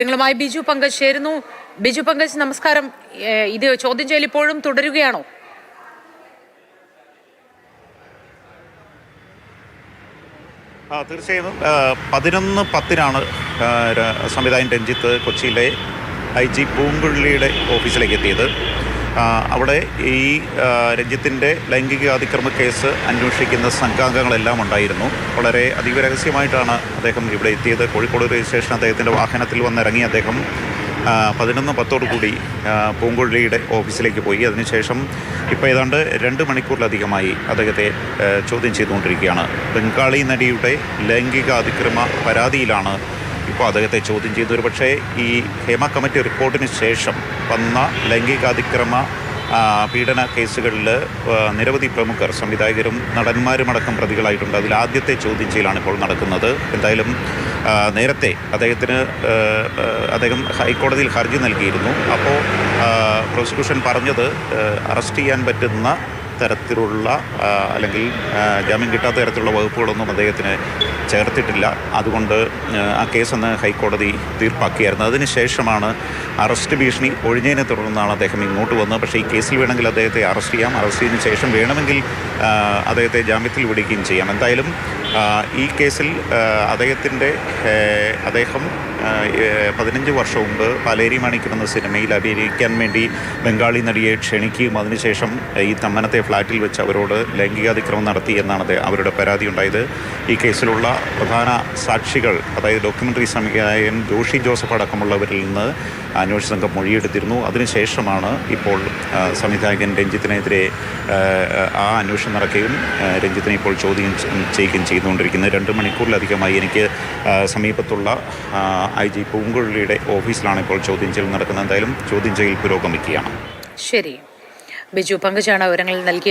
വിവരങ്ങളുമായി ബിജു പങ്കജ് ചേരുന്നു. ബിജു പങ്കജ്, നമസ്കാരം. ഇത് ചോദ്യം ചെയ്യൽ ഇപ്പോഴും തുടരുകയാണോ? തീർച്ചയായും 11:10 സംവിധായകൻ രഞ്ജിത്ത് കൊച്ചിയിലെ IG പൂങ്കുഴലിയുടെ ഓഫീസിലേക്ക് എത്തിയത്. അവിടെ ഈ രഞ്ജിത്തിൻ്റെ ലൈംഗിക അതിക്രമ കേസ് അന്വേഷിക്കുന്ന സംഘാംഗങ്ങളെല്ലാം ഉണ്ടായിരുന്നു. വളരെ അതീവ രഹസ്യമായിട്ടാണ് അദ്ദേഹം ഇവിടെ എത്തിയത്. കോഴിക്കോട് റെയിൽവേ സ്റ്റേഷൻ അദ്ദേഹത്തിൻ്റെ വാഹനത്തിൽ വന്നിറങ്ങി അദ്ദേഹം 11:10 പൂങ്കുഴലിയുടെ ഓഫീസിലേക്ക് പോയി. അതിനുശേഷം ഇപ്പോൾ ഏതാണ്ട് 2 മണിക്കൂറിലധികമായി അദ്ദേഹത്തെ ചോദ്യം ചെയ്തുകൊണ്ടിരിക്കുകയാണ്. ബംഗാളി നടിയുടെ ലൈംഗിക അതിക്രമ പരാതിയിലാണ് ഇപ്പോൾ അദ്ദേഹത്തെ ചോദ്യം ചെയ്തു. ഒരു പക്ഷേ ഈ ഹേമ കമ്മിറ്റി റിപ്പോർട്ടിന് ശേഷം വന്ന ലൈംഗികാതിക്രമ പീഡന കേസുകളിൽ നിരവധി പ്രമുഖർ, സംവിധായകരും നടന്മാരുമടക്കം പ്രതികളായിട്ടുണ്ട്. അതിൽ ആദ്യത്തെ ചോദ്യം ചെയ്യലാണ് ഇപ്പോൾ നടക്കുന്നത്. എന്തായാലും നേരത്തെ അദ്ദേഹം ഹൈക്കോടതിയിൽ ഹർജി നൽകിയിരുന്നു. അപ്പോൾ പ്രോസിക്യൂഷൻ പറഞ്ഞത് അറസ്റ്റ് ചെയ്യാൻ പറ്റുന്ന തരത്തിലുള്ള അല്ലെങ്കിൽ ജാമ്യം കിട്ടാത്ത തരത്തിലുള്ള വകുപ്പുകളൊന്നും അദ്ദേഹത്തിന് ചേർത്തിട്ടില്ല. അതുകൊണ്ട് ആ കേസൊന്ന് ഹൈക്കോടതി തീർപ്പാക്കിയായിരുന്നു. അതിനുശേഷമാണ് അറസ്റ്റ് ഭീഷണി ഒഴിഞ്ഞതിനെ തുടർന്നാണ് അദ്ദേഹം ഇങ്ങോട്ട് വന്നത്. പക്ഷേ ഈ കേസിൽ വേണമെങ്കിൽ അദ്ദേഹത്തെ അറസ്റ്റ് ചെയ്യാം. അറസ്റ്റ് ചെയ്തതിന് ശേഷം വേണമെങ്കിൽ അദ്ദേഹത്തെ ജാമ്യത്തിൽ വിടുകയും ചെയ്യാം. എന്തായാലും ഈ കേസിൽ അദ്ദേഹം 15 വർഷം മുമ്പ് പാലേരി മാണിക്യം എന്ന സിനിമയിൽ അഭിനയിക്കാൻ വേണ്ടി ബംഗാളി നടിയെ ക്ഷണിക്കുകയും അതിനുശേഷം ഈ തമ്മനത്തെ ഫ്ലാറ്റിൽ വെച്ച് അവരോട് ലൈംഗികാതിക്രമം നടത്തി എന്നാണ് അവരുടെ പരാതി ഉണ്ടായത്. ഈ കേസിലുള്ള പ്രധാന സാക്ഷികൾ, അതായത് ഡോക്യുമെൻ്ററി സംവിധായകൻ ജോഷി ജോസഫ് അടക്കമുള്ളവരിൽ നിന്ന് അന്വേഷണ സംഘം മൊഴിയെടുത്തിരുന്നു. അതിനുശേഷമാണ് ഇപ്പോൾ സംവിധായകൻ രഞ്ജിത്തിനെതിരെ ആ അന്വേഷണം നടക്കുകയും രഞ്ജിത്തിനെ ഇപ്പോൾ ചോദ്യം ചെയ്യുകയും ചെയ്തുകൊണ്ടിരിക്കുന്നത്. 2 മണിക്കൂറിലധികമായി എനിക്ക് സമീപത്തുള്ള IG പൂങ്കുഴലിയുടെ ഓഫീസിലാണ് ഇപ്പോൾ ചോദ്യം ചെയ്യൽ നടക്കുന്നത്. എന്തായാലും ചോദ്യം ചെയ്യൽ പുരോഗമിക്കുകയാണ്. ശരി, ബിജു പങ്കജാണ് വിവരങ്ങൾ നൽകിയത്.